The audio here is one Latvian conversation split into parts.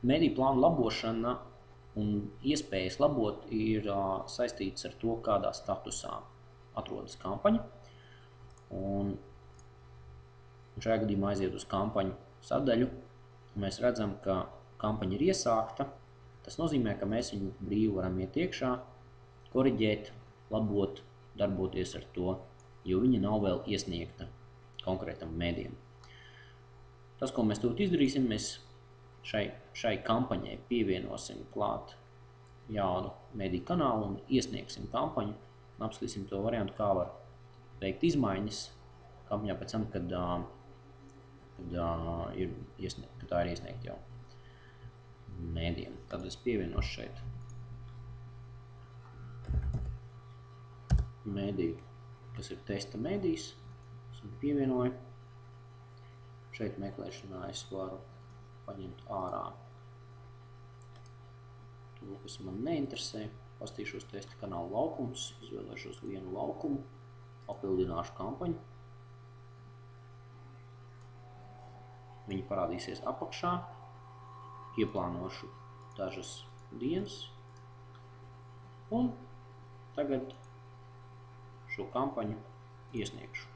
Mediju plānu labošana un iespējas labot ir saistīts ar to, kādā statusā atrodas kampaņa. Un šajā gadījumā aiziet uz kampaņu sadaļu. Mēs redzam, ka kampaņa ir iesākta. Tas nozīmē, ka mēs viņu brīvi varam iet iekšā, koriģēt, labot, darboties ar to, jo viņa nav vēl iesniegta konkrētam mēdījam. Tas, ko mēs tūlīt izdarīsim, mēs šai kampaņai pievienosim klāt jaunu mediju kanālu un iesniegsim kampaņu un apskatīsim to variantu, kā var veikt izmaiņas kampaņā pēc tam, kad tā ir iesniegta jau mēdījiem. Tad es pievienošu šeit mēdīju, kas ir testa mēdījis. Es viņu pievienoju. Šeit meklēšanā es varu paņemt ārā to, kas man neinteresē. Pastīšos testa kanāla laukumus, izvēlēšos vienu laukumu, papildināšu kampaņu. Viņa parādīsies apakšā, ieplānošu dažas dienas un tagad šo kampaņu iesniegšu.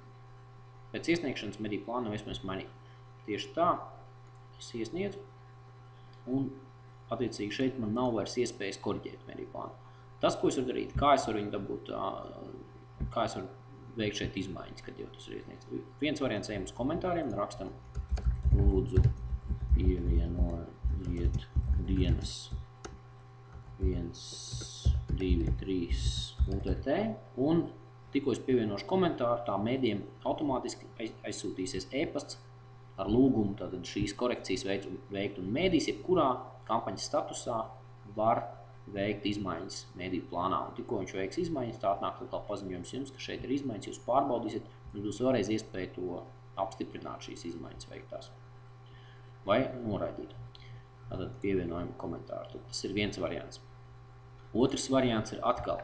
Pēc iesniegšanas mediju plānu nav iespējams mainīt. Tieši tā es iesniedzu un attiecīgi šeit man nav vairs iespējas koriģēt mediju plānu. Tas, ko es varu darīt, kā es varu viņu dabūt, kā es varu veikt šeit izmaiņas, kad jau tas ir iesniegts. Viens variants ejam uz komentāriem, rakstam lūdzu pievienojiet dienas 1, 2, 3 UTT un tikko es pievienošu komentāru, tā mēdījiem automātiski aizsūtīsies e-pasts ar lūgumu tātad šīs korekcijas veikt un mēdījis, jebkurā kampaņas statusā var veikt izmaiņas mēdīju plānā. Un tikko viņš veiks izmaiņas, tā atnāk atkal paziņojums jums, ka šeit ir izmaiņas, jūs pārbaudīsiet, un jūs vēlreiz iespēju to apstiprināt šīs izmaiņas veiktās vai noraidīt. Tātad pievienojam komentāru. Tas ir viens variants. Otrs variants ir atkal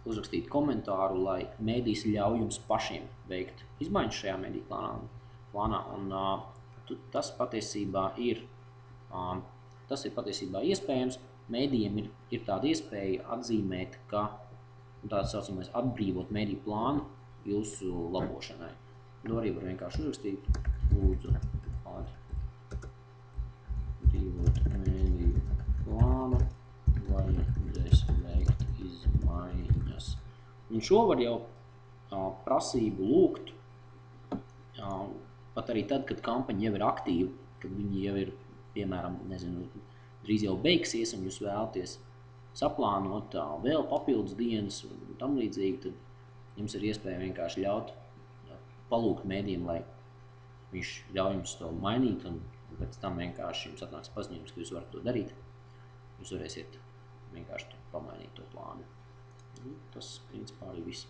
uzrakstīt komentāru, lai mēdījis ļauj jums pašiem veikt izmaiņas šajā mēdīju plānā. Un tas patiesībā ir iespējams. Mēdījiem ir tāda iespēja atzīmēt, ka tāds saucamais atbrīvot mēdīju plānu jūsu labošanai. To arī var vienkārši uzrakstīt. Lūdzu, atbrīvot mēdīju plānu, vajadzēs veikt izmaiņas. Un šo var jau prasību lūgt, pat arī tad, kad kampaņa jau ir aktīva, kad viņi jau ir, piemēram, drīz jau beigsies un jūs vēlaties saplānot vēl papildus dienas un tam līdzīgi, tad jums ir iespēja vienkārši palūgt mēdījiem, lai viņš ļauj jums to mainīt un pēc tam vienkārši jums atnāks paziņojums, ka jūs varat to darīt. Jūs varēsiet vienkārši pamainīt to plānu. Tas, principā, arī viss.